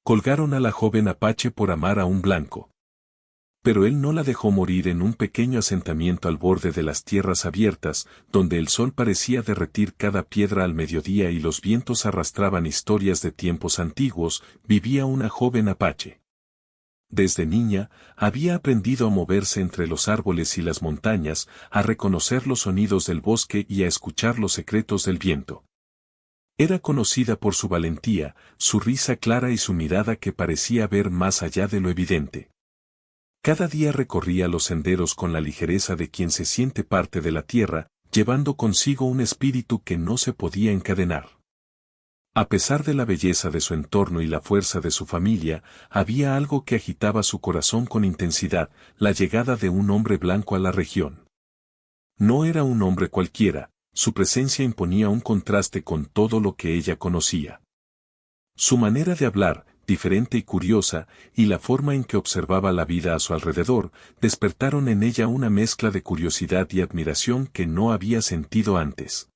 Colgaron a la joven apache por amar a un blanco. Pero él no la dejó morir en un pequeño asentamiento al borde de las tierras abiertas, donde el sol parecía derretir cada piedra al mediodía y los vientos arrastraban historias de tiempos antiguos, vivía una joven apache. Desde niña, había aprendido a moverse entre los árboles y las montañas, a reconocer los sonidos del bosque y a escuchar los secretos del viento. Era conocida por su valentía, su risa clara y su mirada que parecía ver más allá de lo evidente. Cada día recorría los senderos con la ligereza de quien se siente parte de la tierra, llevando consigo un espíritu que no se podía encadenar. A pesar de la belleza de su entorno y la fuerza de su familia, había algo que agitaba su corazón con intensidad, la llegada de un hombre blanco a la región. No era un hombre cualquiera, su presencia imponía un contraste con todo lo que ella conocía. Su manera de hablar, diferente y curiosa, y la forma en que observaba la vida a su alrededor, despertaron en ella una mezcla de curiosidad y admiración que no había sentido antes.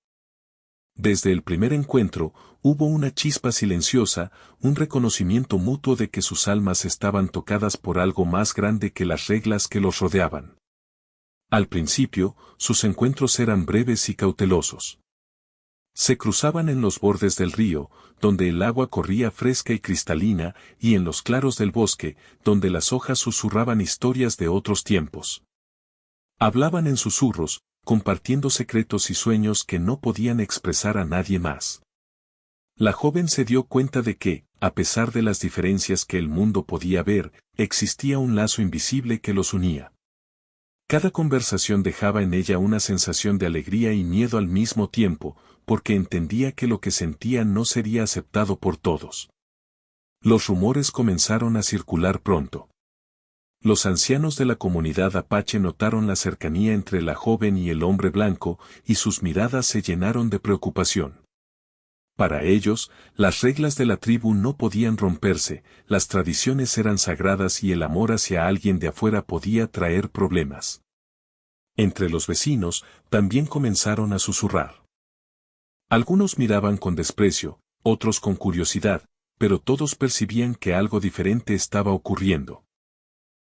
Desde el primer encuentro, hubo una chispa silenciosa, un reconocimiento mutuo de que sus almas estaban tocadas por algo más grande que las reglas que los rodeaban. Al principio, sus encuentros eran breves y cautelosos. Se cruzaban en los bordes del río, donde el agua corría fresca y cristalina, y en los claros del bosque, donde las hojas susurraban historias de otros tiempos. Hablaban en susurros, compartiendo secretos y sueños que no podían expresar a nadie más. La joven se dio cuenta de que, a pesar de las diferencias que el mundo podía ver, existía un lazo invisible que los unía. Cada conversación dejaba en ella una sensación de alegría y miedo al mismo tiempo, porque entendía que lo que sentía no sería aceptado por todos. Los rumores comenzaron a circular pronto. Los ancianos de la comunidad apache notaron la cercanía entre la joven y el hombre blanco, y sus miradas se llenaron de preocupación. Para ellos, las reglas de la tribu no podían romperse, las tradiciones eran sagradas y el amor hacia alguien de afuera podía traer problemas. Entre los vecinos, también comenzaron a susurrar. Algunos miraban con desprecio, otros con curiosidad, pero todos percibían que algo diferente estaba ocurriendo.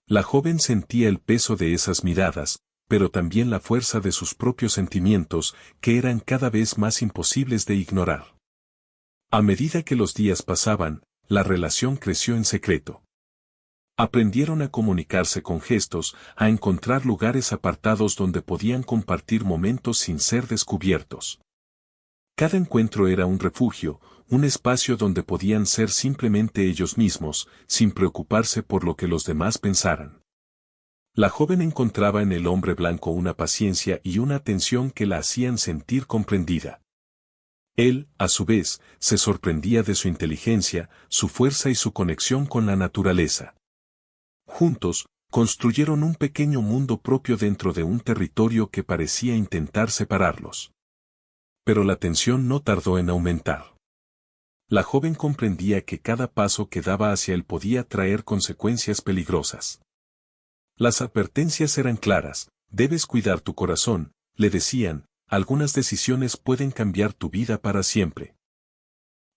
La joven sentía el peso de esas miradas, pero también la fuerza de sus propios sentimientos, que eran cada vez más imposibles de ignorar. A medida que los días pasaban, la relación creció en secreto. Aprendieron a comunicarse con gestos, a encontrar lugares apartados donde podían compartir momentos sin ser descubiertos. Cada encuentro era un refugio, un espacio donde podían ser simplemente ellos mismos, sin preocuparse por lo que los demás pensaran. La joven encontraba en el hombre blanco una paciencia y una atención que la hacían sentir comprendida. Él, a su vez, se sorprendía de su inteligencia, su fuerza y su conexión con la naturaleza. Juntos, construyeron un pequeño mundo propio dentro de un territorio que parecía intentar separarlos. Pero la tensión no tardó en aumentar. La joven comprendía que cada paso que daba hacia él podía traer consecuencias peligrosas. Las advertencias eran claras: debes cuidar tu corazón, le decían, algunas decisiones pueden cambiar tu vida para siempre.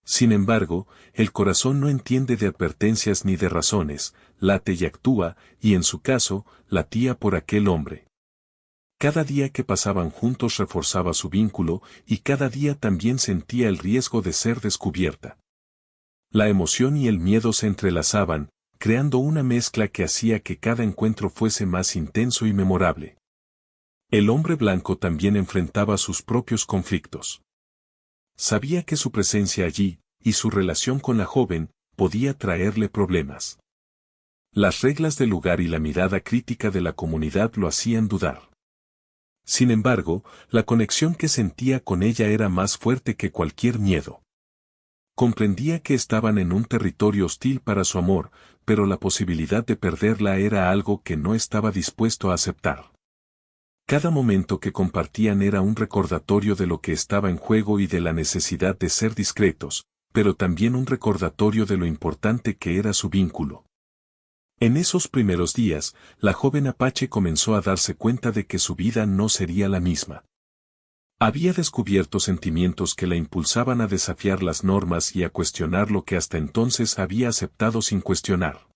Sin embargo, el corazón no entiende de advertencias ni de razones, late y actúa, y en su caso, latía por aquel hombre. Cada día que pasaban juntos reforzaba su vínculo, y cada día también sentía el riesgo de ser descubierta. La emoción y el miedo se entrelazaban, creando una mezcla que hacía que cada encuentro fuese más intenso y memorable. El hombre blanco también enfrentaba sus propios conflictos. Sabía que su presencia allí, y su relación con la joven, podía traerle problemas. Las reglas del lugar y la mirada crítica de la comunidad lo hacían dudar. Sin embargo, la conexión que sentía con ella era más fuerte que cualquier miedo. Comprendía que estaban en un territorio hostil para su amor, pero la posibilidad de perderla era algo que no estaba dispuesto a aceptar. Cada momento que compartían era un recordatorio de lo que estaba en juego y de la necesidad de ser discretos, pero también un recordatorio de lo importante que era su vínculo. En esos primeros días, la joven apache comenzó a darse cuenta de que su vida no sería la misma. Había descubierto sentimientos que la impulsaban a desafiar las normas y a cuestionar lo que hasta entonces había aceptado sin cuestionar.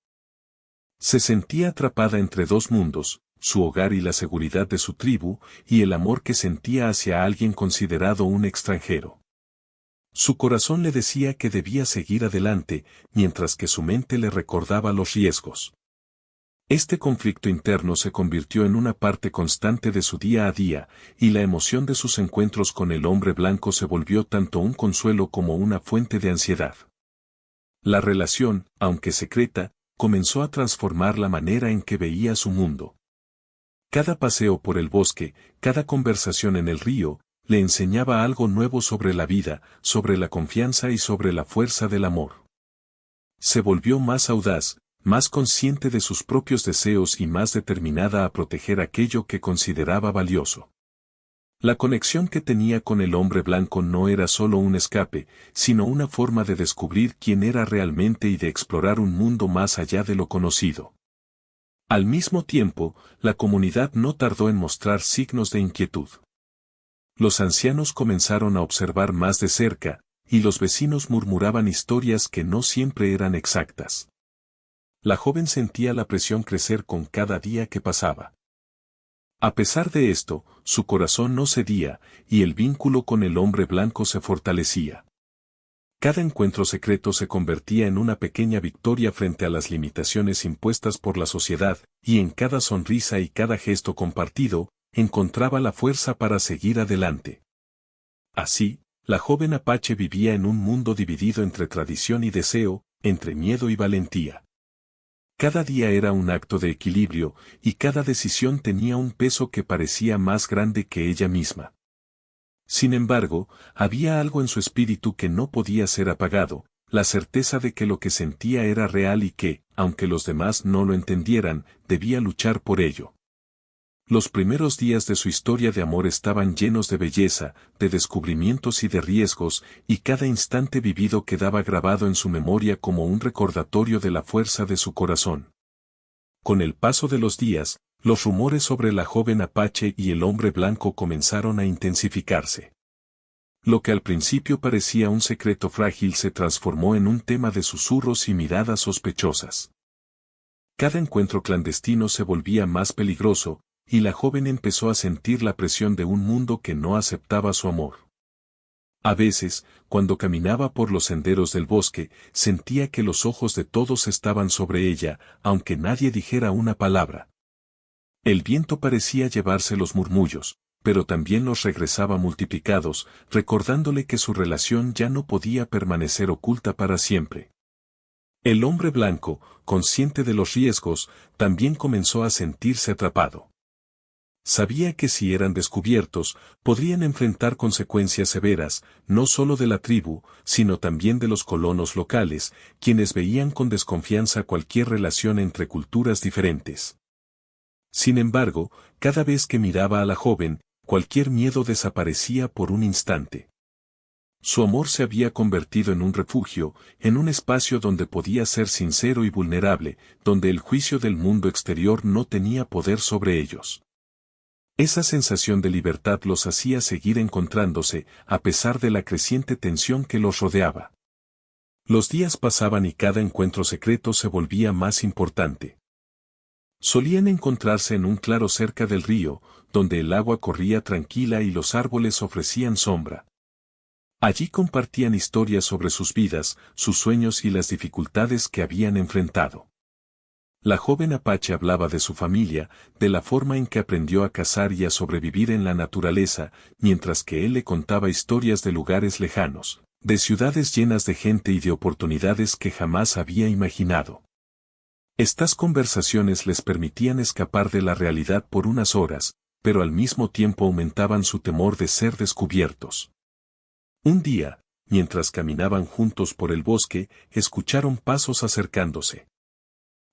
Se sentía atrapada entre dos mundos, su hogar y la seguridad de su tribu, y el amor que sentía hacia alguien considerado un extranjero. Su corazón le decía que debía seguir adelante, mientras que su mente le recordaba los riesgos. Este conflicto interno se convirtió en una parte constante de su día a día, y la emoción de sus encuentros con el hombre blanco se volvió tanto un consuelo como una fuente de ansiedad. La relación, aunque secreta, comenzó a transformar la manera en que veía su mundo. Cada paseo por el bosque, cada conversación en el río, le enseñaba algo nuevo sobre la vida, sobre la confianza y sobre la fuerza del amor. Se volvió más audaz, más consciente de sus propios deseos y más determinada a proteger aquello que consideraba valioso. La conexión que tenía con el hombre blanco no era solo un escape, sino una forma de descubrir quién era realmente y de explorar un mundo más allá de lo conocido. Al mismo tiempo, la comunidad no tardó en mostrar signos de inquietud. Los ancianos comenzaron a observar más de cerca, y los vecinos murmuraban historias que no siempre eran exactas. La joven sentía la presión crecer con cada día que pasaba. A pesar de esto, su corazón no cedía, y el vínculo con el hombre blanco se fortalecía. Cada encuentro secreto se convertía en una pequeña victoria frente a las limitaciones impuestas por la sociedad, y en cada sonrisa y cada gesto compartido, encontraba la fuerza para seguir adelante. Así, la joven apache vivía en un mundo dividido entre tradición y deseo, entre miedo y valentía. Cada día era un acto de equilibrio, y cada decisión tenía un peso que parecía más grande que ella misma. Sin embargo, había algo en su espíritu que no podía ser apagado, la certeza de que lo que sentía era real y que, aunque los demás no lo entendieran, debía luchar por ello. Los primeros días de su historia de amor estaban llenos de belleza, de descubrimientos y de riesgos, y cada instante vivido quedaba grabado en su memoria como un recordatorio de la fuerza de su corazón. Con el paso de los días, los rumores sobre la joven apache y el hombre blanco comenzaron a intensificarse. Lo que al principio parecía un secreto frágil se transformó en un tema de susurros y miradas sospechosas. Cada encuentro clandestino se volvía más peligroso, y la joven empezó a sentir la presión de un mundo que no aceptaba su amor. A veces, cuando caminaba por los senderos del bosque, sentía que los ojos de todos estaban sobre ella, aunque nadie dijera una palabra. El viento parecía llevarse los murmullos, pero también los regresaba multiplicados, recordándole que su relación ya no podía permanecer oculta para siempre. El hombre blanco, consciente de los riesgos, también comenzó a sentirse atrapado. Sabía que si eran descubiertos, podrían enfrentar consecuencias severas, no solo de la tribu, sino también de los colonos locales, quienes veían con desconfianza cualquier relación entre culturas diferentes. Sin embargo, cada vez que miraba a la joven, cualquier miedo desaparecía por un instante. Su amor se había convertido en un refugio, en un espacio donde podía ser sincero y vulnerable, donde el juicio del mundo exterior no tenía poder sobre ellos. Esa sensación de libertad los hacía seguir encontrándose, a pesar de la creciente tensión que los rodeaba. Los días pasaban y cada encuentro secreto se volvía más importante. Solían encontrarse en un claro cerca del río, donde el agua corría tranquila y los árboles ofrecían sombra. Allí compartían historias sobre sus vidas, sus sueños y las dificultades que habían enfrentado. La joven apache hablaba de su familia, de la forma en que aprendió a cazar y a sobrevivir en la naturaleza, mientras que él le contaba historias de lugares lejanos, de ciudades llenas de gente y de oportunidades que jamás había imaginado. Estas conversaciones les permitían escapar de la realidad por unas horas, pero al mismo tiempo aumentaban su temor de ser descubiertos. Un día, mientras caminaban juntos por el bosque, escucharon pasos acercándose.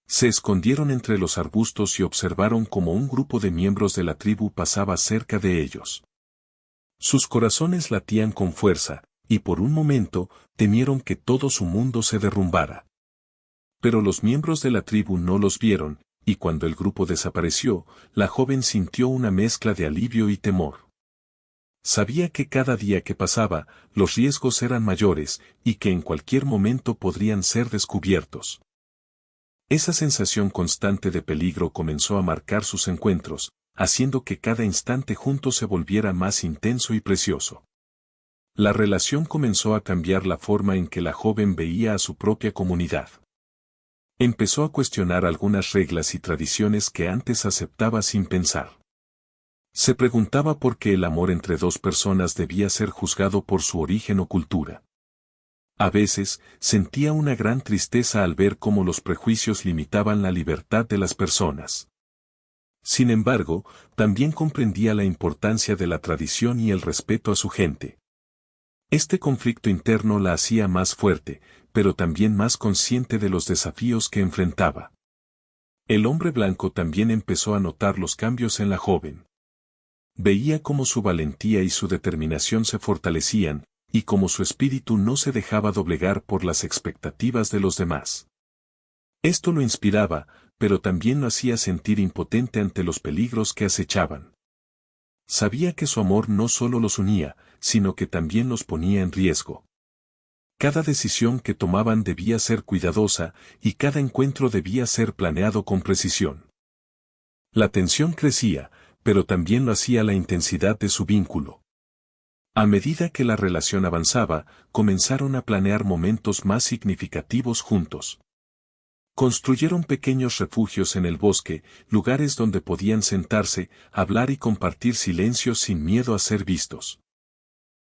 Se escondieron entre los arbustos y observaron cómo un grupo de miembros de la tribu pasaba cerca de ellos. Sus corazones latían con fuerza, y por un momento, temieron que todo su mundo se derrumbara. Pero los miembros de la tribu no los vieron, y cuando el grupo desapareció, la joven sintió una mezcla de alivio y temor. Sabía que cada día que pasaba, los riesgos eran mayores y que en cualquier momento podrían ser descubiertos. Esa sensación constante de peligro comenzó a marcar sus encuentros, haciendo que cada instante juntos se volviera más intenso y precioso. La relación comenzó a cambiar la forma en que la joven veía a su propia comunidad. Empezó a cuestionar algunas reglas y tradiciones que antes aceptaba sin pensar. Se preguntaba por qué el amor entre dos personas debía ser juzgado por su origen o cultura. A veces, sentía una gran tristeza al ver cómo los prejuicios limitaban la libertad de las personas. Sin embargo, también comprendía la importancia de la tradición y el respeto a su gente. Este conflicto interno la hacía más fuerte, pero también más consciente de los desafíos que enfrentaba. El hombre blanco también empezó a notar los cambios en la joven. Veía cómo su valentía y su determinación se fortalecían, y cómo su espíritu no se dejaba doblegar por las expectativas de los demás. Esto lo inspiraba, pero también lo hacía sentir impotente ante los peligros que acechaban. Sabía que su amor no solo los unía, sino que también los ponía en riesgo. Cada decisión que tomaban debía ser cuidadosa, y cada encuentro debía ser planeado con precisión. La tensión crecía, pero también lo hacía la intensidad de su vínculo. A medida que la relación avanzaba, comenzaron a planear momentos más significativos juntos. Construyeron pequeños refugios en el bosque, lugares donde podían sentarse, hablar y compartir silencios sin miedo a ser vistos.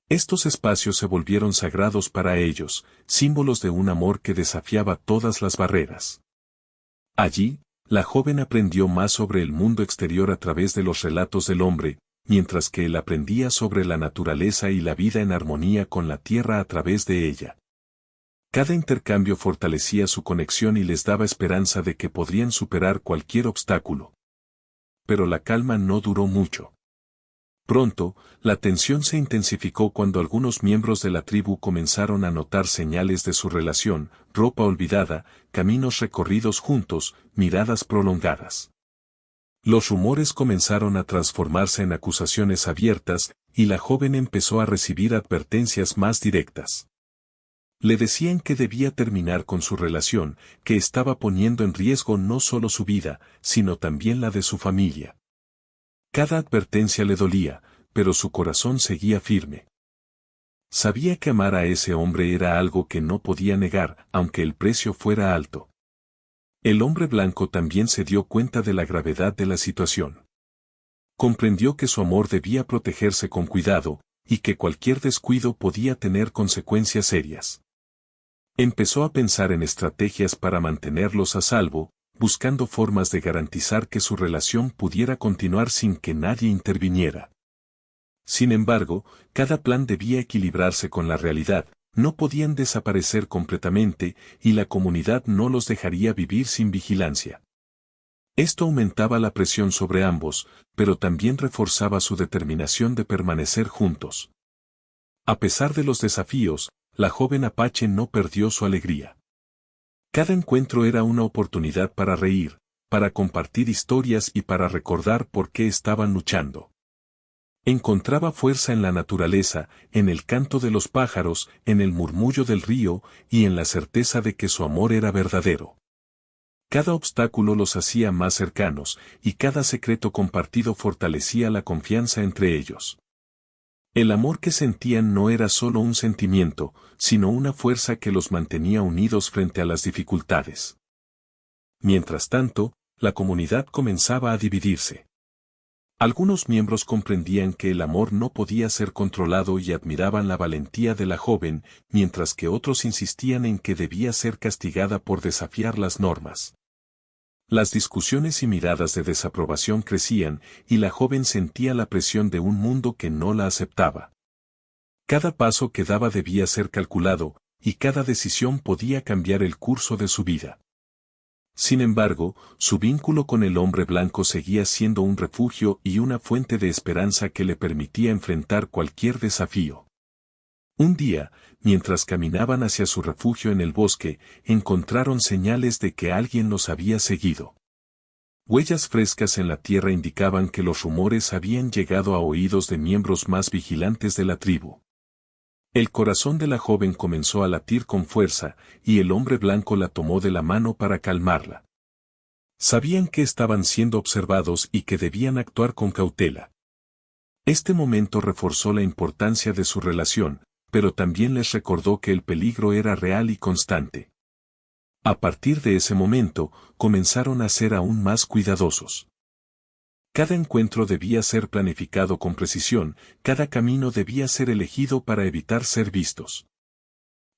Estos espacios se volvieron sagrados para ellos, símbolos de un amor que desafiaba todas las barreras. Allí, la joven aprendió más sobre el mundo exterior a través de los relatos del hombre, mientras que él aprendía sobre la naturaleza y la vida en armonía con la tierra a través de ella. Cada intercambio fortalecía su conexión y les daba esperanza de que podrían superar cualquier obstáculo. Pero la calma no duró mucho. Pronto, la tensión se intensificó cuando algunos miembros de la tribu comenzaron a notar señales de su relación, ropa olvidada, caminos recorridos juntos, miradas prolongadas. Los rumores comenzaron a transformarse en acusaciones abiertas, y la joven empezó a recibir advertencias más directas. Le decían que debía terminar con su relación, que estaba poniendo en riesgo no solo su vida, sino también la de su familia. Cada advertencia le dolía, pero su corazón seguía firme. Sabía que amar a ese hombre era algo que no podía negar, aunque el precio fuera alto. El hombre blanco también se dio cuenta de la gravedad de la situación. Comprendió que su amor debía protegerse con cuidado, y que cualquier descuido podía tener consecuencias serias. Empezó a pensar en estrategias para mantenerlos a salvo, buscando formas de garantizar que su relación pudiera continuar sin que nadie interviniera. Sin embargo, cada plan debía equilibrarse con la realidad, no podían desaparecer completamente, y la comunidad no los dejaría vivir sin vigilancia. Esto aumentaba la presión sobre ambos, pero también reforzaba su determinación de permanecer juntos. A pesar de los desafíos, la joven apache no perdió su alegría. Cada encuentro era una oportunidad para reír, para compartir historias y para recordar por qué estaban luchando. Encontraba fuerza en la naturaleza, en el canto de los pájaros, en el murmullo del río, y en la certeza de que su amor era verdadero. Cada obstáculo los hacía más cercanos, y cada secreto compartido fortalecía la confianza entre ellos. El amor que sentían no era solo un sentimiento, sino una fuerza que los mantenía unidos frente a las dificultades. Mientras tanto, la comunidad comenzaba a dividirse. Algunos miembros comprendían que el amor no podía ser controlado y admiraban la valentía de la joven, mientras que otros insistían en que debía ser castigada por desafiar las normas. Las discusiones y miradas de desaprobación crecían, y la joven sentía la presión de un mundo que no la aceptaba. Cada paso que daba debía ser calculado, y cada decisión podía cambiar el curso de su vida. Sin embargo, su vínculo con el hombre blanco seguía siendo un refugio y una fuente de esperanza que le permitía enfrentar cualquier desafío. Un día, mientras caminaban hacia su refugio en el bosque, encontraron señales de que alguien los había seguido. Huellas frescas en la tierra indicaban que los rumores habían llegado a oídos de miembros más vigilantes de la tribu. El corazón de la joven comenzó a latir con fuerza, y el hombre blanco la tomó de la mano para calmarla. Sabían que estaban siendo observados y que debían actuar con cautela. Este momento reforzó la importancia de su relación, pero también les recordó que el peligro era real y constante. A partir de ese momento, comenzaron a ser aún más cuidadosos. Cada encuentro debía ser planificado con precisión, cada camino debía ser elegido para evitar ser vistos.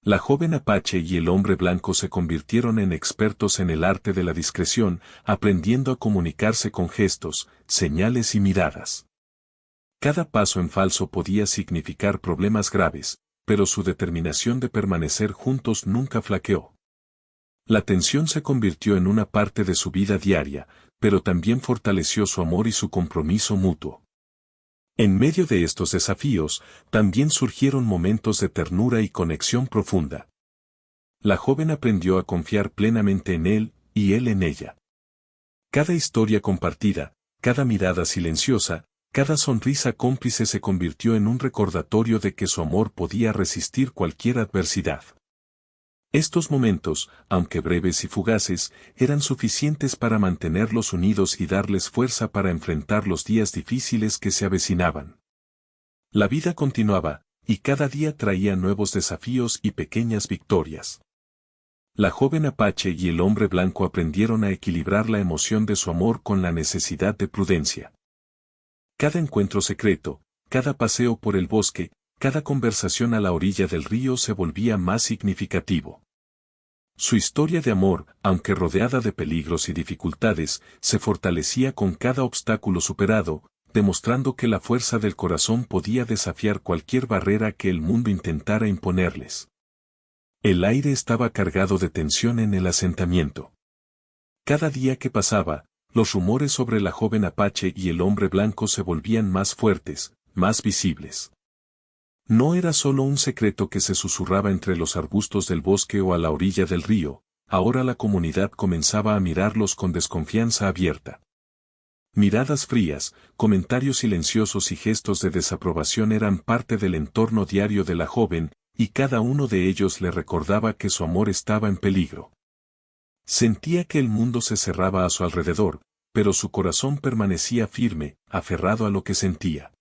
La joven apache y el hombre blanco se convirtieron en expertos en el arte de la discreción, aprendiendo a comunicarse con gestos, señales y miradas. Cada paso en falso podía significar problemas graves, pero su determinación de permanecer juntos nunca flaqueó. La tensión se convirtió en una parte de su vida diaria, pero también fortaleció su amor y su compromiso mutuo. En medio de estos desafíos, también surgieron momentos de ternura y conexión profunda. La joven aprendió a confiar plenamente en él, y él en ella. Cada historia compartida, cada mirada silenciosa, cada sonrisa cómplice se convirtió en un recordatorio de que su amor podía resistir cualquier adversidad. Estos momentos, aunque breves y fugaces, eran suficientes para mantenerlos unidos y darles fuerza para enfrentar los días difíciles que se avecinaban. La vida continuaba, y cada día traía nuevos desafíos y pequeñas victorias. La joven apache y el hombre blanco aprendieron a equilibrar la emoción de su amor con la necesidad de prudencia. Cada encuentro secreto, cada paseo por el bosque, cada conversación a la orilla del río se volvía más significativo. Su historia de amor, aunque rodeada de peligros y dificultades, se fortalecía con cada obstáculo superado, demostrando que la fuerza del corazón podía desafiar cualquier barrera que el mundo intentara imponerles. El aire estaba cargado de tensión en el asentamiento. Cada día que pasaba, los rumores sobre la joven apache y el hombre blanco se volvían más fuertes, más visibles. No era solo un secreto que se susurraba entre los arbustos del bosque o a la orilla del río, ahora la comunidad comenzaba a mirarlos con desconfianza abierta. Miradas frías, comentarios silenciosos y gestos de desaprobación eran parte del entorno diario de la joven, y cada uno de ellos le recordaba que su amor estaba en peligro. Sentía que el mundo se cerraba a su alrededor, pero su corazón permanecía firme, aferrado a lo que sentía.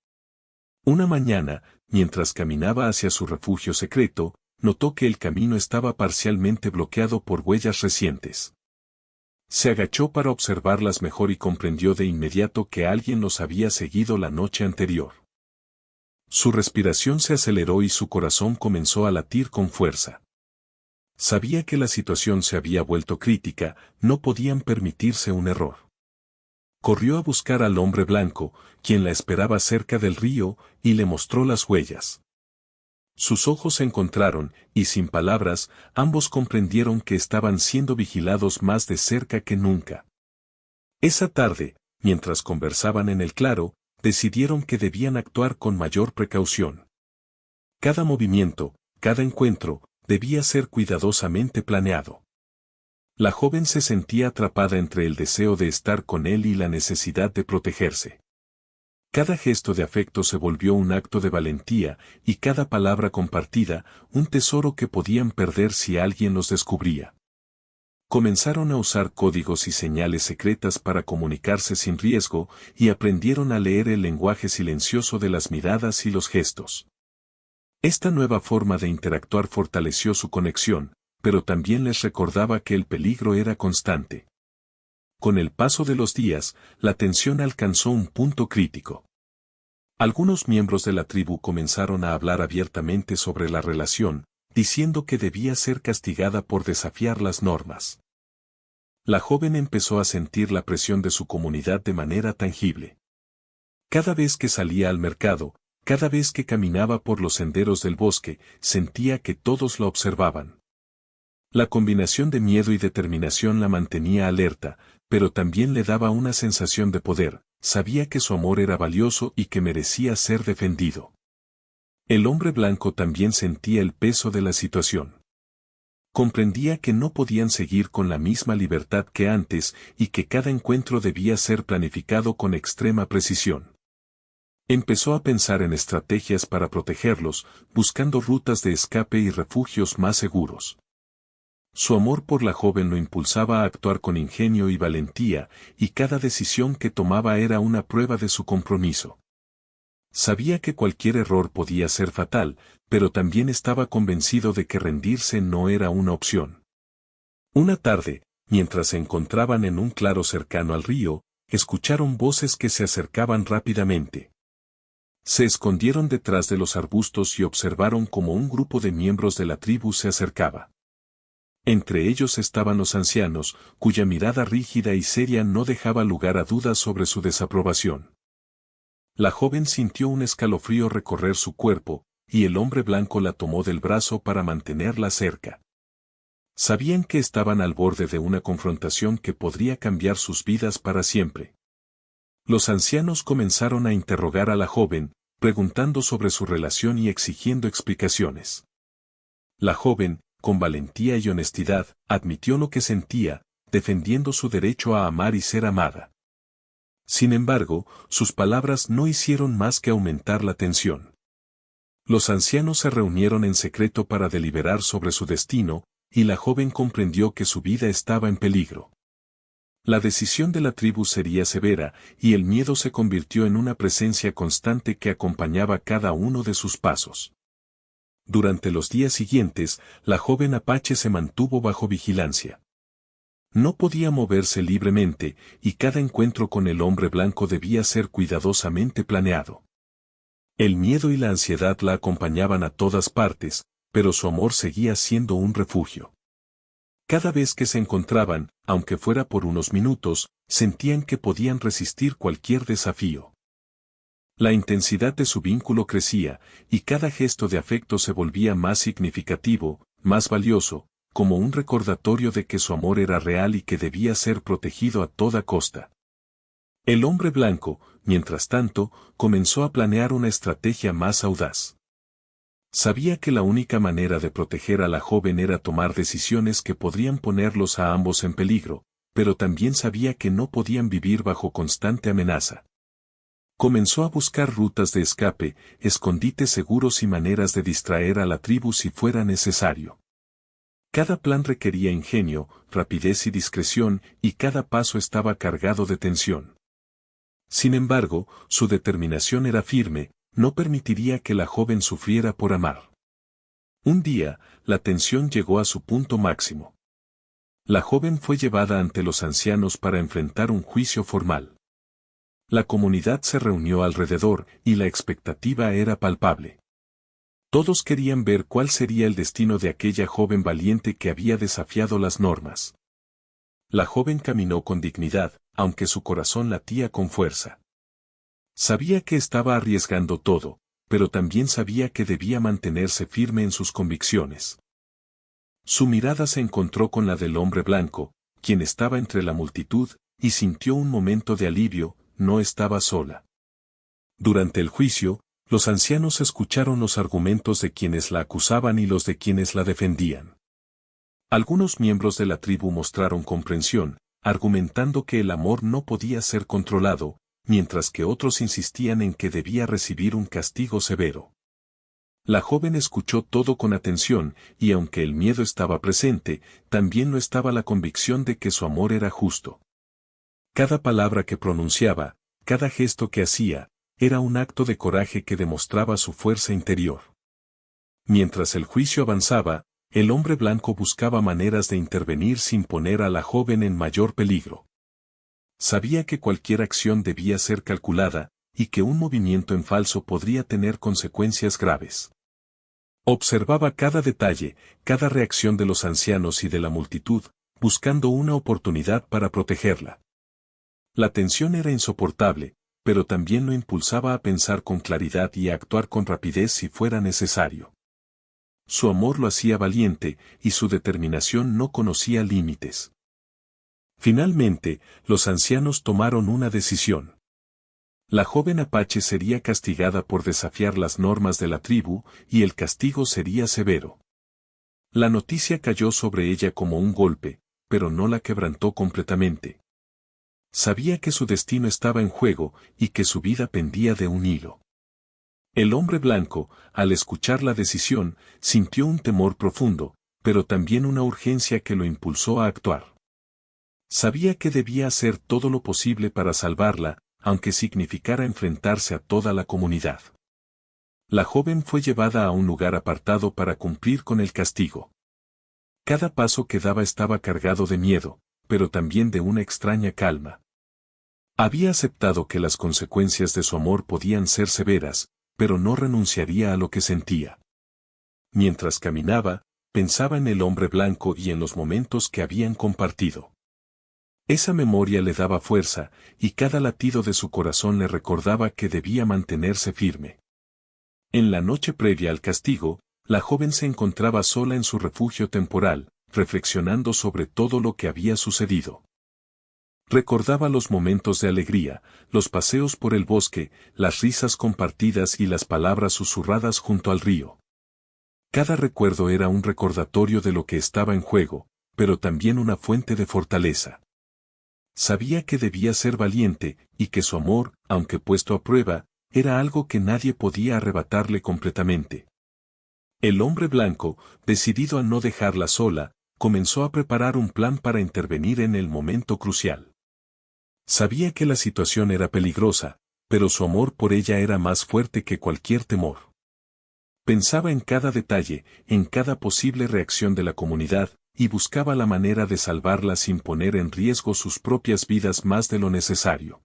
Una mañana, mientras caminaba hacia su refugio secreto, notó que el camino estaba parcialmente bloqueado por huellas recientes. Se agachó para observarlas mejor y comprendió de inmediato que alguien los había seguido la noche anterior. Su respiración se aceleró y su corazón comenzó a latir con fuerza. Sabía que la situación se había vuelto crítica, no podían permitirse un error. Corrió a buscar al hombre blanco, quien la esperaba cerca del río, y le mostró las huellas. Sus ojos se encontraron, y sin palabras, ambos comprendieron que estaban siendo vigilados más de cerca que nunca. Esa tarde, mientras conversaban en el claro, decidieron que debían actuar con mayor precaución. Cada movimiento, cada encuentro, debía ser cuidadosamente planeado. La joven se sentía atrapada entre el deseo de estar con él y la necesidad de protegerse. Cada gesto de afecto se volvió un acto de valentía, y cada palabra compartida, un tesoro que podían perder si alguien los descubría. Comenzaron a usar códigos y señales secretas para comunicarse sin riesgo, y aprendieron a leer el lenguaje silencioso de las miradas y los gestos. Esta nueva forma de interactuar fortaleció su conexión, pero también les recordaba que el peligro era constante. Con el paso de los días, la tensión alcanzó un punto crítico. Algunos miembros de la tribu comenzaron a hablar abiertamente sobre la relación, diciendo que debía ser castigada por desafiar las normas. La joven empezó a sentir la presión de su comunidad de manera tangible. Cada vez que salía al mercado, cada vez que caminaba por los senderos del bosque, sentía que todos la observaban. La combinación de miedo y determinación la mantenía alerta, pero también le daba una sensación de poder, sabía que su amor era valioso y que merecía ser defendido. El hombre blanco también sentía el peso de la situación. Comprendía que no podían seguir con la misma libertad que antes y que cada encuentro debía ser planificado con extrema precisión. Empezó a pensar en estrategias para protegerlos, buscando rutas de escape y refugios más seguros. Su amor por la joven lo impulsaba a actuar con ingenio y valentía, y cada decisión que tomaba era una prueba de su compromiso. Sabía que cualquier error podía ser fatal, pero también estaba convencido de que rendirse no era una opción. Una tarde, mientras se encontraban en un claro cercano al río, escucharon voces que se acercaban rápidamente. Se escondieron detrás de los arbustos y observaron cómo un grupo de miembros de la tribu se acercaba. Entre ellos estaban los ancianos, cuya mirada rígida y seria no dejaba lugar a dudas sobre su desaprobación. La joven sintió un escalofrío recorrer su cuerpo, y el hombre blanco la tomó del brazo para mantenerla cerca. Sabían que estaban al borde de una confrontación que podría cambiar sus vidas para siempre. Los ancianos comenzaron a interrogar a la joven, preguntando sobre su relación y exigiendo explicaciones. La joven, con valentía y honestidad, admitió lo que sentía, defendiendo su derecho a amar y ser amada. Sin embargo, sus palabras no hicieron más que aumentar la tensión. Los ancianos se reunieron en secreto para deliberar sobre su destino, y la joven comprendió que su vida estaba en peligro. La decisión de la tribu sería severa, y el miedo se convirtió en una presencia constante que acompañaba cada uno de sus pasos. Durante los días siguientes, la joven apache se mantuvo bajo vigilancia. No podía moverse libremente, y cada encuentro con el hombre blanco debía ser cuidadosamente planeado. El miedo y la ansiedad la acompañaban a todas partes, pero su amor seguía siendo un refugio. Cada vez que se encontraban, aunque fuera por unos minutos, sentían que podían resistir cualquier desafío. La intensidad de su vínculo crecía, y cada gesto de afecto se volvía más significativo, más valioso, como un recordatorio de que su amor era real y que debía ser protegido a toda costa. El hombre blanco, mientras tanto, comenzó a planear una estrategia más audaz. Sabía que la única manera de proteger a la joven era tomar decisiones que podrían ponerlos a ambos en peligro, pero también sabía que no podían vivir bajo constante amenaza. Comenzó a buscar rutas de escape, escondites seguros y maneras de distraer a la tribu si fuera necesario. Cada plan requería ingenio, rapidez y discreción, y cada paso estaba cargado de tensión. Sin embargo, su determinación era firme, no permitiría que la joven sufriera por amar. Un día, la tensión llegó a su punto máximo. La joven fue llevada ante los ancianos para enfrentar un juicio formal. La comunidad se reunió alrededor, y la expectativa era palpable. Todos querían ver cuál sería el destino de aquella joven valiente que había desafiado las normas. La joven caminó con dignidad, aunque su corazón latía con fuerza. Sabía que estaba arriesgando todo, pero también sabía que debía mantenerse firme en sus convicciones. Su mirada se encontró con la del hombre blanco, quien estaba entre la multitud, y sintió un momento de alivio, no estaba sola. Durante el juicio, los ancianos escucharon los argumentos de quienes la acusaban y los de quienes la defendían. Algunos miembros de la tribu mostraron comprensión, argumentando que el amor no podía ser controlado, mientras que otros insistían en que debía recibir un castigo severo. La joven escuchó todo con atención, y aunque el miedo estaba presente, también lo estaba la convicción de que su amor era justo. Cada palabra que pronunciaba, cada gesto que hacía, era un acto de coraje que demostraba su fuerza interior. Mientras el juicio avanzaba, el hombre blanco buscaba maneras de intervenir sin poner a la joven en mayor peligro. Sabía que cualquier acción debía ser calculada, y que un movimiento en falso podría tener consecuencias graves. Observaba cada detalle, cada reacción de los ancianos y de la multitud, buscando una oportunidad para protegerla. La tensión era insoportable, pero también lo impulsaba a pensar con claridad y a actuar con rapidez si fuera necesario. Su amor lo hacía valiente, y su determinación no conocía límites. Finalmente, los ancianos tomaron una decisión. La joven apache sería castigada por desafiar las normas de la tribu, y el castigo sería severo. La noticia cayó sobre ella como un golpe, pero no la quebrantó completamente. Sabía que su destino estaba en juego y que su vida pendía de un hilo. El hombre blanco, al escuchar la decisión, sintió un temor profundo, pero también una urgencia que lo impulsó a actuar. Sabía que debía hacer todo lo posible para salvarla, aunque significara enfrentarse a toda la comunidad. La joven fue llevada a un lugar apartado para cumplir con el castigo. Cada paso que daba estaba cargado de miedo, pero también de una extraña calma. Había aceptado que las consecuencias de su amor podían ser severas, pero no renunciaría a lo que sentía. Mientras caminaba, pensaba en el hombre blanco y en los momentos que habían compartido. Esa memoria le daba fuerza, y cada latido de su corazón le recordaba que debía mantenerse firme. En la noche previa al castigo, la joven se encontraba sola en su refugio temporal, reflexionando sobre todo lo que había sucedido. Recordaba los momentos de alegría, los paseos por el bosque, las risas compartidas y las palabras susurradas junto al río. Cada recuerdo era un recordatorio de lo que estaba en juego, pero también una fuente de fortaleza. Sabía que debía ser valiente, y que su amor, aunque puesto a prueba, era algo que nadie podía arrebatarle completamente. El hombre blanco, decidido a no dejarla sola, comenzó a preparar un plan para intervenir en el momento crucial. Sabía que la situación era peligrosa, pero su amor por ella era más fuerte que cualquier temor. Pensaba en cada detalle, en cada posible reacción de la comunidad, y buscaba la manera de salvarla sin poner en riesgo sus propias vidas más de lo necesario.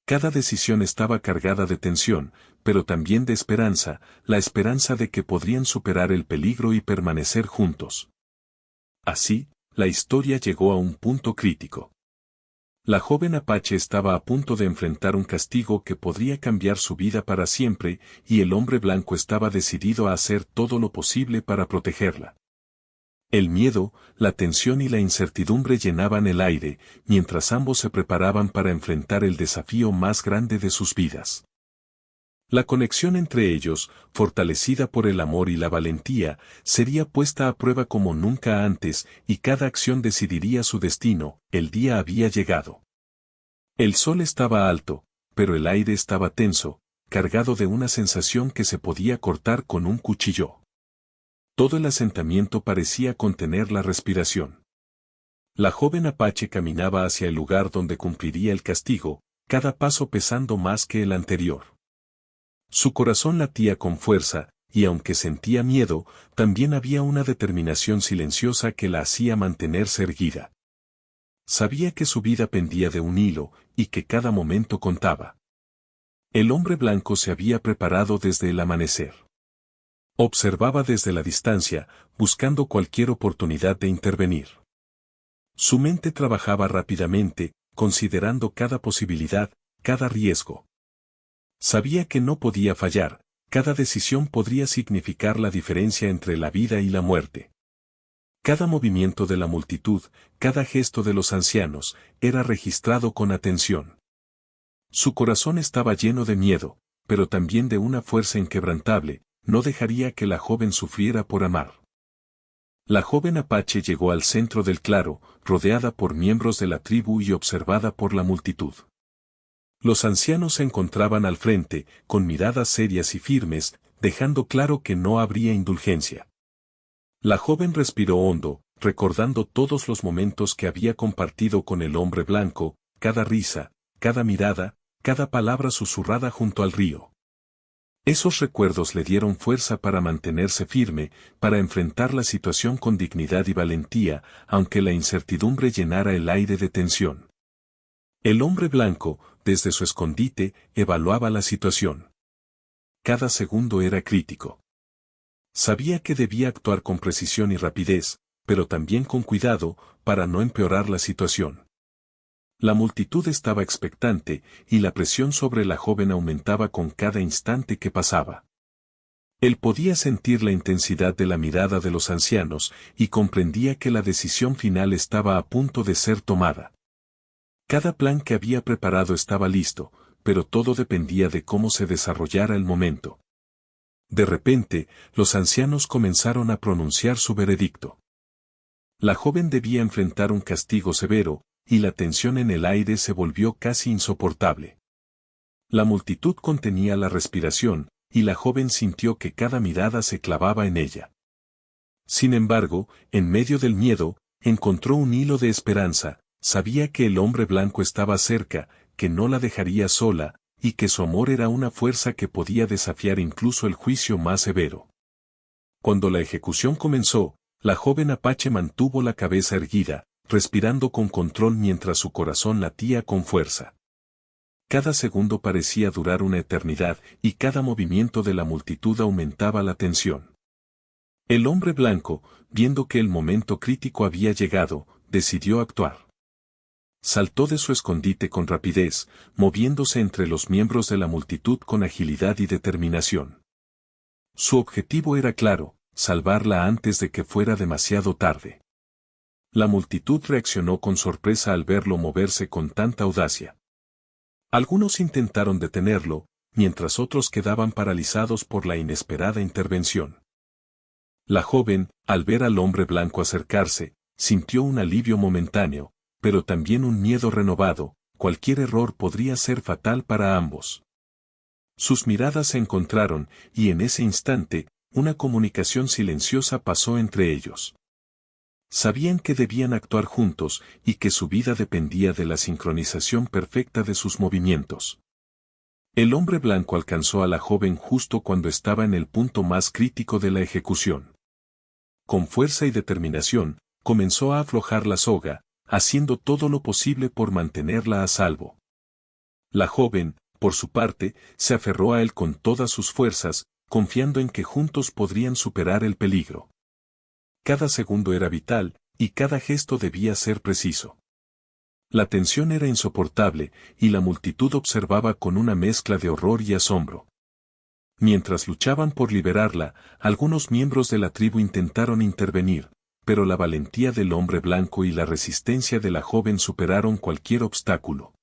Cada decisión estaba cargada de tensión, pero también de esperanza, la esperanza de que podrían superar el peligro y permanecer juntos. Así, la historia llegó a un punto crítico. La joven Apache estaba a punto de enfrentar un castigo que podría cambiar su vida para siempre, y el hombre blanco estaba decidido a hacer todo lo posible para protegerla. El miedo, la tensión y la incertidumbre llenaban el aire, mientras ambos se preparaban para enfrentar el desafío más grande de sus vidas. La conexión entre ellos, fortalecida por el amor y la valentía, sería puesta a prueba como nunca antes, y cada acción decidiría su destino. El día había llegado. El sol estaba alto, pero el aire estaba tenso, cargado de una sensación que se podía cortar con un cuchillo. Todo el asentamiento parecía contener la respiración. La joven Apache caminaba hacia el lugar donde cumpliría el castigo, cada paso pesando más que el anterior. Su corazón latía con fuerza, y aunque sentía miedo, también había una determinación silenciosa que la hacía mantenerse erguida. Sabía que su vida pendía de un hilo, y que cada momento contaba. El hombre blanco se había preparado desde el amanecer. Observaba desde la distancia, buscando cualquier oportunidad de intervenir. Su mente trabajaba rápidamente, considerando cada posibilidad, cada riesgo. Sabía que no podía fallar, cada decisión podría significar la diferencia entre la vida y la muerte. Cada movimiento de la multitud, cada gesto de los ancianos, era registrado con atención. Su corazón estaba lleno de miedo, pero también de una fuerza inquebrantable, no dejaría que la joven sufriera por amar. La joven Apache llegó al centro del claro, rodeada por miembros de la tribu y observada por la multitud. Los ancianos se encontraban al frente, con miradas serias y firmes, dejando claro que no habría indulgencia. La joven respiró hondo, recordando todos los momentos que había compartido con el hombre blanco, cada risa, cada mirada, cada palabra susurrada junto al río. Esos recuerdos le dieron fuerza para mantenerse firme, para enfrentar la situación con dignidad y valentía, aunque la incertidumbre llenara el aire de tensión. El hombre blanco, desde su escondite, evaluaba la situación. Cada segundo era crítico. Sabía que debía actuar con precisión y rapidez, pero también con cuidado, para no empeorar la situación. La multitud estaba expectante, y la presión sobre la joven aumentaba con cada instante que pasaba. Él podía sentir la intensidad de la mirada de los ancianos, y comprendía que la decisión final estaba a punto de ser tomada. Cada plan que había preparado estaba listo, pero todo dependía de cómo se desarrollara el momento. De repente, los ancianos comenzaron a pronunciar su veredicto. La joven debía enfrentar un castigo severo, y la tensión en el aire se volvió casi insoportable. La multitud contenía la respiración, y la joven sintió que cada mirada se clavaba en ella. Sin embargo, en medio del miedo, encontró un hilo de esperanza, sabía que el hombre blanco estaba cerca, que no la dejaría sola, y que su amor era una fuerza que podía desafiar incluso el juicio más severo. Cuando la ejecución comenzó, la joven apache mantuvo la cabeza erguida, respirando con control mientras su corazón latía con fuerza. Cada segundo parecía durar una eternidad, y cada movimiento de la multitud aumentaba la tensión. El hombre blanco, viendo que el momento crítico había llegado, decidió actuar. Saltó de su escondite con rapidez, moviéndose entre los miembros de la multitud con agilidad y determinación. Su objetivo era claro, salvarla antes de que fuera demasiado tarde. La multitud reaccionó con sorpresa al verlo moverse con tanta audacia. Algunos intentaron detenerlo, mientras otros quedaban paralizados por la inesperada intervención. La joven, al ver al hombre blanco acercarse, sintió un alivio momentáneo, pero también un miedo renovado, cualquier error podría ser fatal para ambos. Sus miradas se encontraron, y en ese instante, una comunicación silenciosa pasó entre ellos. Sabían que debían actuar juntos, y que su vida dependía de la sincronización perfecta de sus movimientos. El hombre blanco alcanzó a la joven justo cuando estaba en el punto más crítico de la ejecución. Con fuerza y determinación, comenzó a aflojar la soga, haciendo todo lo posible por mantenerla a salvo. La joven, por su parte, se aferró a él con todas sus fuerzas, confiando en que juntos podrían superar el peligro. Cada segundo era vital, y cada gesto debía ser preciso. La tensión era insoportable, y la multitud observaba con una mezcla de horror y asombro. Mientras luchaban por liberarla, algunos miembros de la tribu intentaron intervenir, pero la valentía del hombre blanco y la resistencia de la joven superaron cualquier obstáculo.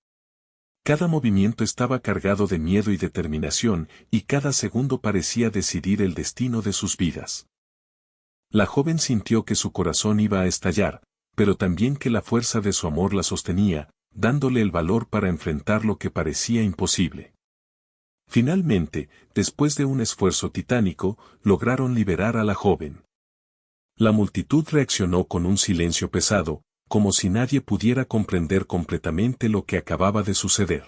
Cada movimiento estaba cargado de miedo y determinación, y cada segundo parecía decidir el destino de sus vidas. La joven sintió que su corazón iba a estallar, pero también que la fuerza de su amor la sostenía, dándole el valor para enfrentar lo que parecía imposible. Finalmente, después de un esfuerzo titánico, lograron liberar a la joven. La multitud reaccionó con un silencio pesado, como si nadie pudiera comprender completamente lo que acababa de suceder.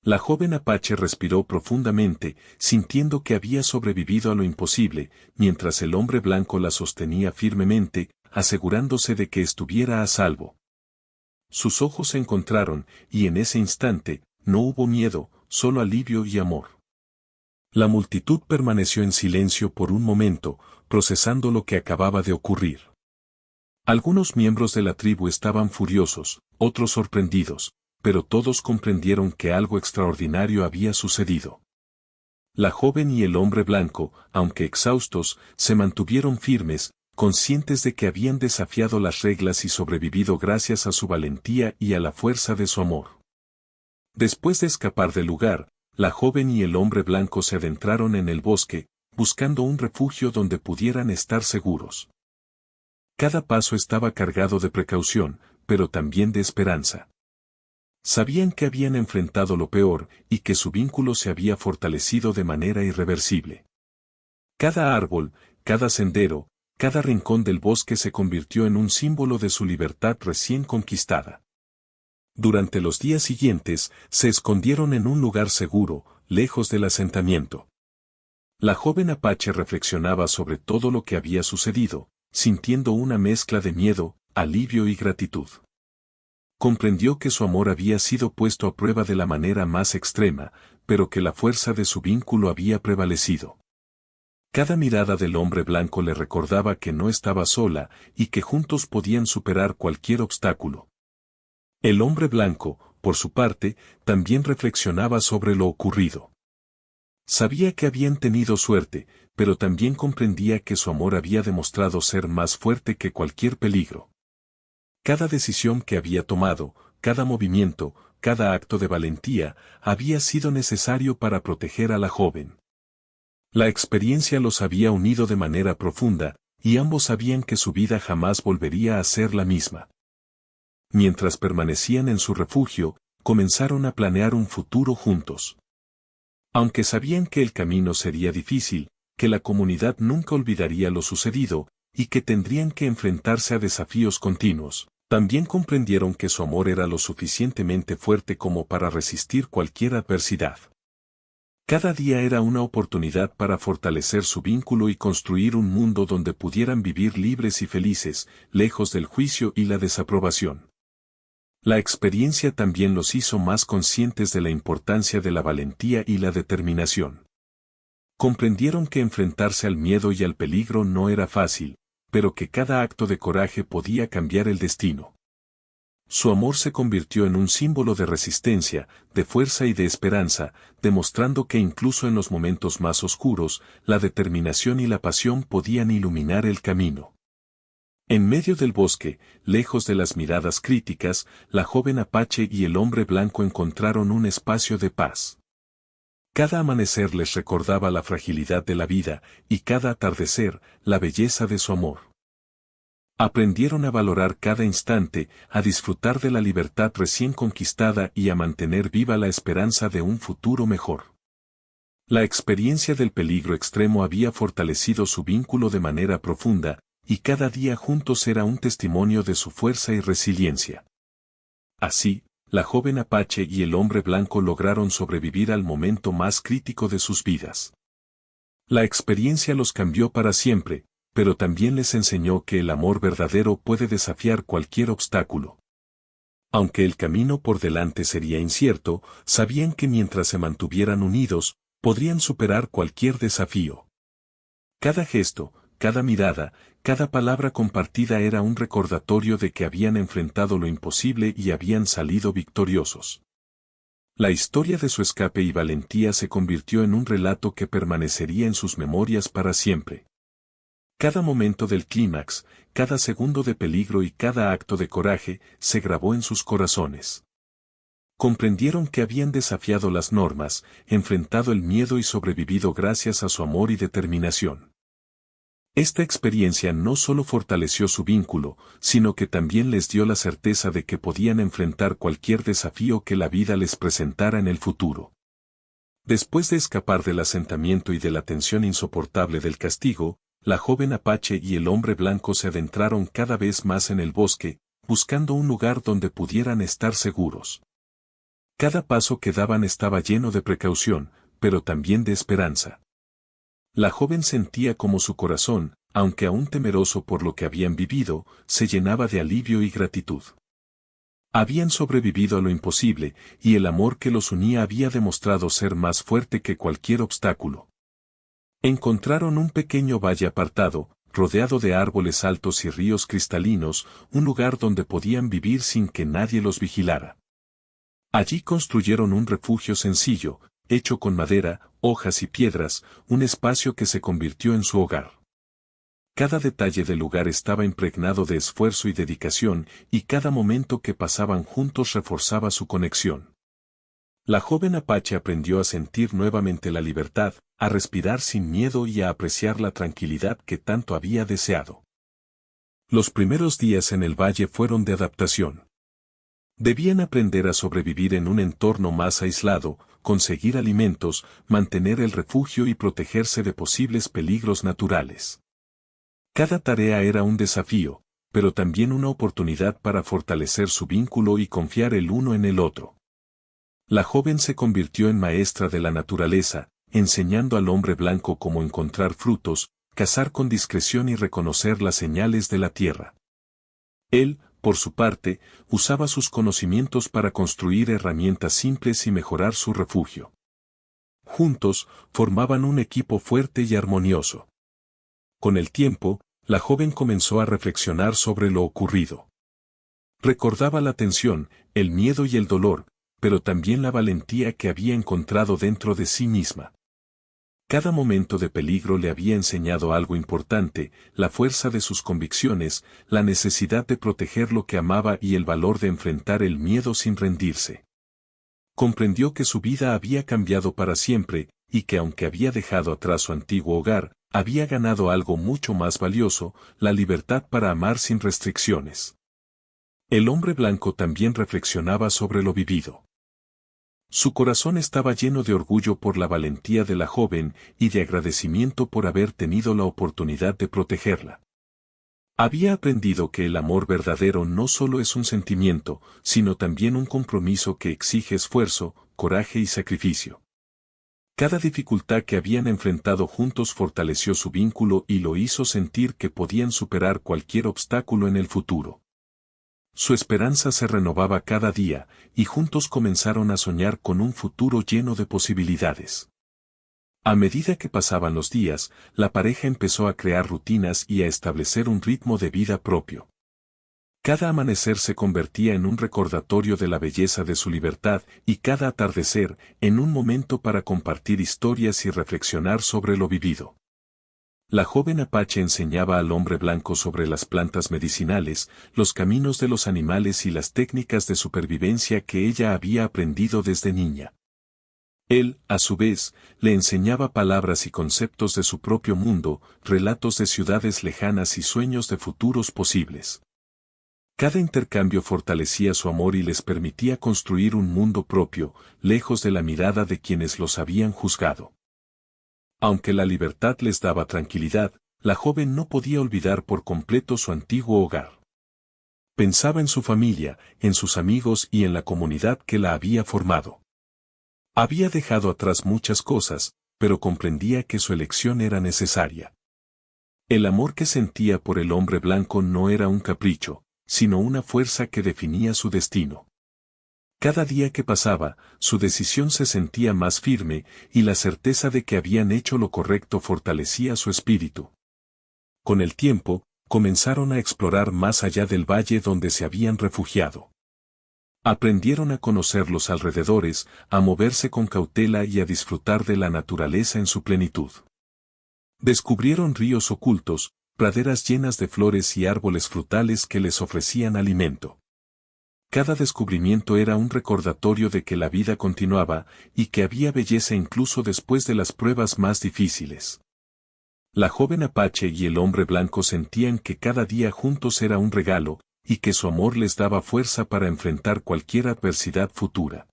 La joven apache respiró profundamente, sintiendo que había sobrevivido a lo imposible, mientras el hombre blanco la sostenía firmemente, asegurándose de que estuviera a salvo. Sus ojos se encontraron, y en ese instante, no hubo miedo, solo alivio y amor. La multitud permaneció en silencio por un momento, procesando lo que acababa de ocurrir. Algunos miembros de la tribu estaban furiosos, otros sorprendidos, pero todos comprendieron que algo extraordinario había sucedido. La joven y el hombre blanco, aunque exhaustos, se mantuvieron firmes, conscientes de que habían desafiado las reglas y sobrevivido gracias a su valentía y a la fuerza de su amor. Después de escapar del lugar, la joven y el hombre blanco se adentraron en el bosque, buscando un refugio donde pudieran estar seguros. Cada paso estaba cargado de precaución, pero también de esperanza. Sabían que habían enfrentado lo peor, y que su vínculo se había fortalecido de manera irreversible. Cada árbol, cada sendero, cada rincón del bosque se convirtió en un símbolo de su libertad recién conquistada. Durante los días siguientes, se escondieron en un lugar seguro, lejos del asentamiento. La joven apache reflexionaba sobre todo lo que había sucedido, sintiendo una mezcla de miedo, alivio y gratitud. Comprendió que su amor había sido puesto a prueba de la manera más extrema, pero que la fuerza de su vínculo había prevalecido. Cada mirada del hombre blanco le recordaba que no estaba sola, y que juntos podían superar cualquier obstáculo. El hombre blanco, por su parte, también reflexionaba sobre lo ocurrido. Sabía que habían tenido suerte, pero también comprendía que su amor había demostrado ser más fuerte que cualquier peligro. Cada decisión que había tomado, cada movimiento, cada acto de valentía, había sido necesario para proteger a la joven. La experiencia los había unido de manera profunda, y ambos sabían que su vida jamás volvería a ser la misma. Mientras permanecían en su refugio, comenzaron a planear un futuro juntos. Aunque sabían que el camino sería difícil, que la comunidad nunca olvidaría lo sucedido, y que tendrían que enfrentarse a desafíos continuos, también comprendieron que su amor era lo suficientemente fuerte como para resistir cualquier adversidad. Cada día era una oportunidad para fortalecer su vínculo y construir un mundo donde pudieran vivir libres y felices, lejos del juicio y la desaprobación. La experiencia también los hizo más conscientes de la importancia de la valentía y la determinación. Comprendieron que enfrentarse al miedo y al peligro no era fácil, pero que cada acto de coraje podía cambiar el destino. Su amor se convirtió en un símbolo de resistencia, de fuerza y de esperanza, demostrando que incluso en los momentos más oscuros, la determinación y la pasión podían iluminar el camino. En medio del bosque, lejos de las miradas críticas, la joven apache y el hombre blanco encontraron un espacio de paz. Cada amanecer les recordaba la fragilidad de la vida, y cada atardecer, la belleza de su amor. Aprendieron a valorar cada instante, a disfrutar de la libertad recién conquistada y a mantener viva la esperanza de un futuro mejor. La experiencia del peligro extremo había fortalecido su vínculo de manera profunda, y cada día juntos era un testimonio de su fuerza y resiliencia. Así, la joven apache y el hombre blanco lograron sobrevivir al momento más crítico de sus vidas. La experiencia los cambió para siempre, pero también les enseñó que el amor verdadero puede desafiar cualquier obstáculo. Aunque el camino por delante sería incierto, sabían que mientras se mantuvieran unidos, podrían superar cualquier desafío. Cada gesto, cada mirada, cada palabra compartida era un recordatorio de que habían enfrentado lo imposible y habían salido victoriosos. La historia de su escape y valentía se convirtió en un relato que permanecería en sus memorias para siempre. Cada momento del clímax, cada segundo de peligro y cada acto de coraje se grabó en sus corazones. Comprendieron que habían desafiado las normas, enfrentado el miedo y sobrevivido gracias a su amor y determinación. Esta experiencia no solo fortaleció su vínculo, sino que también les dio la certeza de que podían enfrentar cualquier desafío que la vida les presentara en el futuro. Después de escapar del asentamiento y de la tensión insoportable del castigo, la joven apache y el hombre blanco se adentraron cada vez más en el bosque, buscando un lugar donde pudieran estar seguros. Cada paso que daban estaba lleno de precaución, pero también de esperanza. La joven sentía como su corazón, aunque aún temeroso por lo que habían vivido, se llenaba de alivio y gratitud. Habían sobrevivido a lo imposible, y el amor que los unía había demostrado ser más fuerte que cualquier obstáculo. Encontraron un pequeño valle apartado, rodeado de árboles altos y ríos cristalinos, un lugar donde podían vivir sin que nadie los vigilara. Allí construyeron un refugio sencillo, hecho con madera, hojas y piedras, un espacio que se convirtió en su hogar. Cada detalle del lugar estaba impregnado de esfuerzo y dedicación, y cada momento que pasaban juntos reforzaba su conexión. La joven apache aprendió a sentir nuevamente la libertad, a respirar sin miedo y a apreciar la tranquilidad que tanto había deseado. Los primeros días en el valle fueron de adaptación. Debían aprender a sobrevivir en un entorno más aislado, conseguir alimentos, mantener el refugio y protegerse de posibles peligros naturales. Cada tarea era un desafío, pero también una oportunidad para fortalecer su vínculo y confiar el uno en el otro. La joven se convirtió en maestra de la naturaleza, enseñando al hombre blanco cómo encontrar frutos, cazar con discreción y reconocer las señales de la tierra. Él, por su parte, usaba sus conocimientos para construir herramientas simples y mejorar su refugio. Juntos, formaban un equipo fuerte y armonioso. Con el tiempo, la joven comenzó a reflexionar sobre lo ocurrido. Recordaba la tensión, el miedo y el dolor, pero también la valentía que había encontrado dentro de sí misma. Cada momento de peligro le había enseñado algo importante, la fuerza de sus convicciones, la necesidad de proteger lo que amaba y el valor de enfrentar el miedo sin rendirse. Comprendió que su vida había cambiado para siempre, y que aunque había dejado atrás su antiguo hogar, había ganado algo mucho más valioso, la libertad para amar sin restricciones. El hombre blanco también reflexionaba sobre lo vivido. Su corazón estaba lleno de orgullo por la valentía de la joven y de agradecimiento por haber tenido la oportunidad de protegerla. Había aprendido que el amor verdadero no solo es un sentimiento, sino también un compromiso que exige esfuerzo, coraje y sacrificio. Cada dificultad que habían enfrentado juntos fortaleció su vínculo y lo hizo sentir que podían superar cualquier obstáculo en el futuro. Su esperanza se renovaba cada día, y juntos comenzaron a soñar con un futuro lleno de posibilidades. A medida que pasaban los días, la pareja empezó a crear rutinas y a establecer un ritmo de vida propio. Cada amanecer se convertía en un recordatorio de la belleza de su libertad y cada atardecer en un momento para compartir historias y reflexionar sobre lo vivido. La joven Apache enseñaba al hombre blanco sobre las plantas medicinales, los caminos de los animales y las técnicas de supervivencia que ella había aprendido desde niña. Él, a su vez, le enseñaba palabras y conceptos de su propio mundo, relatos de ciudades lejanas y sueños de futuros posibles. Cada intercambio fortalecía su amor y les permitía construir un mundo propio, lejos de la mirada de quienes los habían juzgado. Aunque la libertad les daba tranquilidad, la joven no podía olvidar por completo su antiguo hogar. Pensaba en su familia, en sus amigos y en la comunidad que la había formado. Había dejado atrás muchas cosas, pero comprendía que su elección era necesaria. El amor que sentía por el hombre blanco no era un capricho, sino una fuerza que definía su destino. Cada día que pasaba, su decisión se sentía más firme, y la certeza de que habían hecho lo correcto fortalecía su espíritu. Con el tiempo, comenzaron a explorar más allá del valle donde se habían refugiado. Aprendieron a conocer los alrededores, a moverse con cautela y a disfrutar de la naturaleza en su plenitud. Descubrieron ríos ocultos, praderas llenas de flores y árboles frutales que les ofrecían alimento. Cada descubrimiento era un recordatorio de que la vida continuaba y que había belleza incluso después de las pruebas más difíciles. La joven Apache y el hombre blanco sentían que cada día juntos era un regalo, y que su amor les daba fuerza para enfrentar cualquier adversidad futura.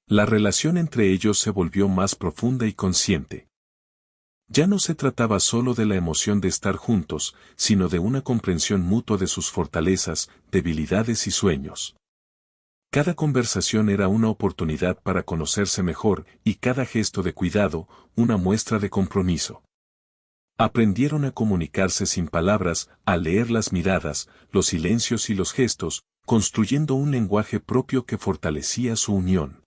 La relación entre ellos se volvió más profunda y consciente. Ya no se trataba solo de la emoción de estar juntos, sino de una comprensión mutua de sus fortalezas, debilidades y sueños. Cada conversación era una oportunidad para conocerse mejor y cada gesto de cuidado, una muestra de compromiso. Aprendieron a comunicarse sin palabras, a leer las miradas, los silencios y los gestos, construyendo un lenguaje propio que fortalecía su unión.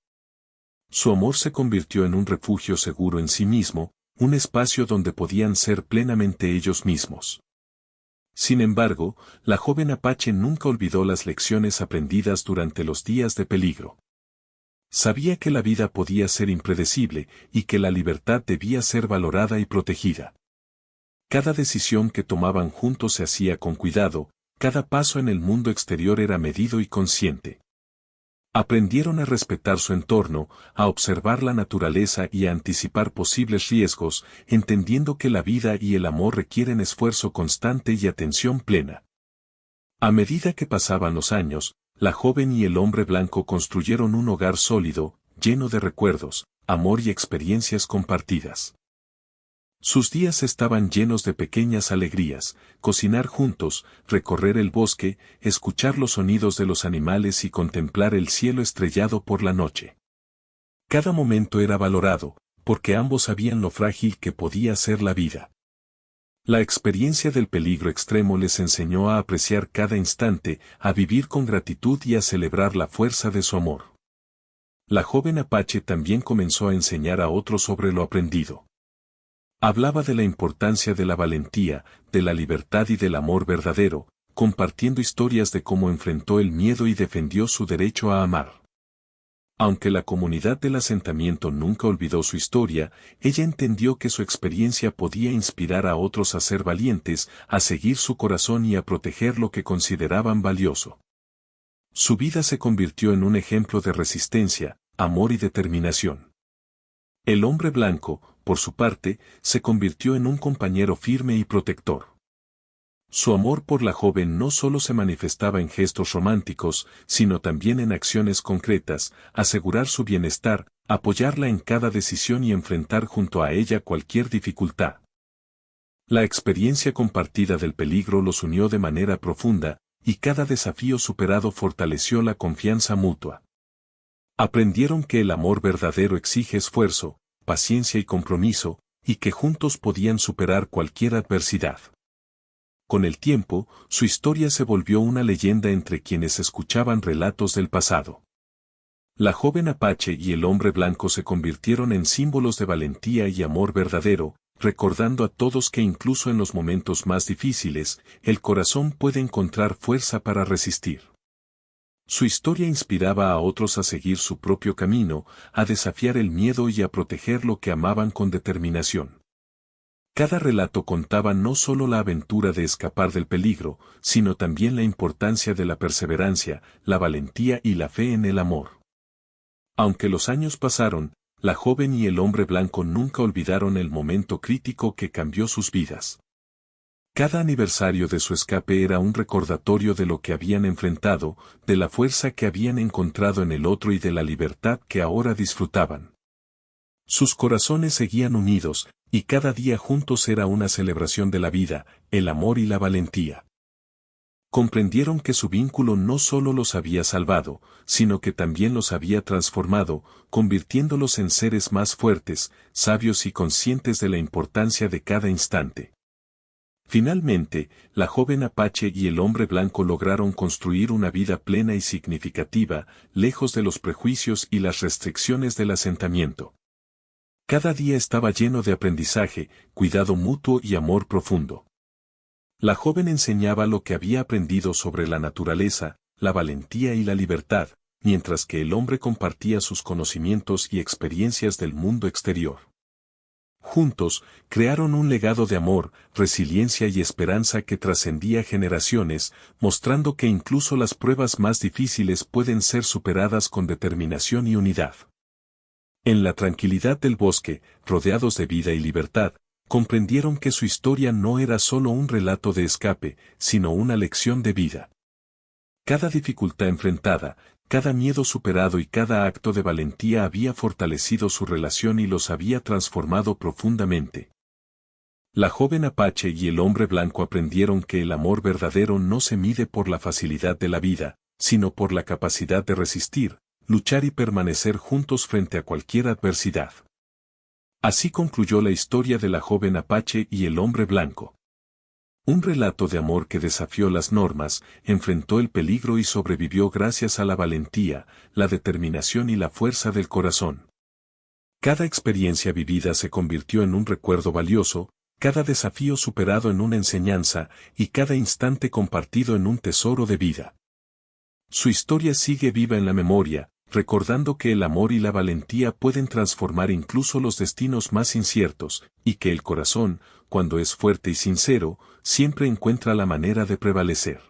Su amor se convirtió en un refugio seguro en sí mismo, un espacio donde podían ser plenamente ellos mismos. Sin embargo, la joven Apache nunca olvidó las lecciones aprendidas durante los días de peligro. Sabía que la vida podía ser impredecible y que la libertad debía ser valorada y protegida. Cada decisión que tomaban juntos se hacía con cuidado, cada paso en el mundo exterior era medido y consciente. Aprendieron a respetar su entorno, a observar la naturaleza y a anticipar posibles riesgos, entendiendo que la vida y el amor requieren esfuerzo constante y atención plena. A medida que pasaban los años, la joven y el hombre blanco construyeron un hogar sólido, lleno de recuerdos, amor y experiencias compartidas. Sus días estaban llenos de pequeñas alegrías, cocinar juntos, recorrer el bosque, escuchar los sonidos de los animales y contemplar el cielo estrellado por la noche. Cada momento era valorado, porque ambos sabían lo frágil que podía ser la vida. La experiencia del peligro extremo les enseñó a apreciar cada instante, a vivir con gratitud y a celebrar la fuerza de su amor. La joven Apache también comenzó a enseñar a otros sobre lo aprendido. Hablaba de la importancia de la valentía, de la libertad y del amor verdadero, compartiendo historias de cómo enfrentó el miedo y defendió su derecho a amar. Aunque la comunidad del asentamiento nunca olvidó su historia, ella entendió que su experiencia podía inspirar a otros a ser valientes, a seguir su corazón y a proteger lo que consideraban valioso. Su vida se convirtió en un ejemplo de resistencia, amor y determinación. El hombre blanco, por su parte, se convirtió en un compañero firme y protector. Su amor por la joven no solo se manifestaba en gestos románticos, sino también en acciones concretas, asegurar su bienestar, apoyarla en cada decisión y enfrentar junto a ella cualquier dificultad. La experiencia compartida del peligro los unió de manera profunda, y cada desafío superado fortaleció la confianza mutua. Aprendieron que el amor verdadero exige esfuerzo, paciencia y compromiso, y que juntos podían superar cualquier adversidad. Con el tiempo, su historia se volvió una leyenda entre quienes escuchaban relatos del pasado. La joven apache y el hombre blanco se convirtieron en símbolos de valentía y amor verdadero, recordando a todos que incluso en los momentos más difíciles, el corazón puede encontrar fuerza para resistir. Su historia inspiraba a otros a seguir su propio camino, a desafiar el miedo y a proteger lo que amaban con determinación. Cada relato contaba no solo la aventura de escapar del peligro, sino también la importancia de la perseverancia, la valentía y la fe en el amor. Aunque los años pasaron, la joven y el hombre blanco nunca olvidaron el momento crítico que cambió sus vidas. Cada aniversario de su escape era un recordatorio de lo que habían enfrentado, de la fuerza que habían encontrado en el otro y de la libertad que ahora disfrutaban. Sus corazones seguían unidos, y cada día juntos era una celebración de la vida, el amor y la valentía. Comprendieron que su vínculo no solo los había salvado, sino que también los había transformado, convirtiéndolos en seres más fuertes, sabios y conscientes de la importancia de cada instante. Finalmente, la joven apache y el hombre blanco lograron construir una vida plena y significativa, lejos de los prejuicios y las restricciones del asentamiento. Cada día estaba lleno de aprendizaje, cuidado mutuo y amor profundo. La joven enseñaba lo que había aprendido sobre la naturaleza, la valentía y la libertad, mientras que el hombre compartía sus conocimientos y experiencias del mundo exterior. Juntos, crearon un legado de amor, resiliencia y esperanza que trascendía generaciones, mostrando que incluso las pruebas más difíciles pueden ser superadas con determinación y unidad. En la tranquilidad del bosque, rodeados de vida y libertad, comprendieron que su historia no era solo un relato de escape, sino una lección de vida. Cada dificultad enfrentada, cada miedo superado y cada acto de valentía había fortalecido su relación y los había transformado profundamente. La joven apache y el hombre blanco aprendieron que el amor verdadero no se mide por la facilidad de la vida, sino por la capacidad de resistir, luchar y permanecer juntos frente a cualquier adversidad. Así concluyó la historia de la joven apache y el hombre blanco. Un relato de amor que desafió las normas, enfrentó el peligro y sobrevivió gracias a la valentía, la determinación y la fuerza del corazón. Cada experiencia vivida se convirtió en un recuerdo valioso, cada desafío superado en una enseñanza, y cada instante compartido en un tesoro de vida. Su historia sigue viva en la memoria, recordando que el amor y la valentía pueden transformar incluso los destinos más inciertos, y que el corazón, cuando es fuerte y sincero, siempre encuentra la manera de prevalecer.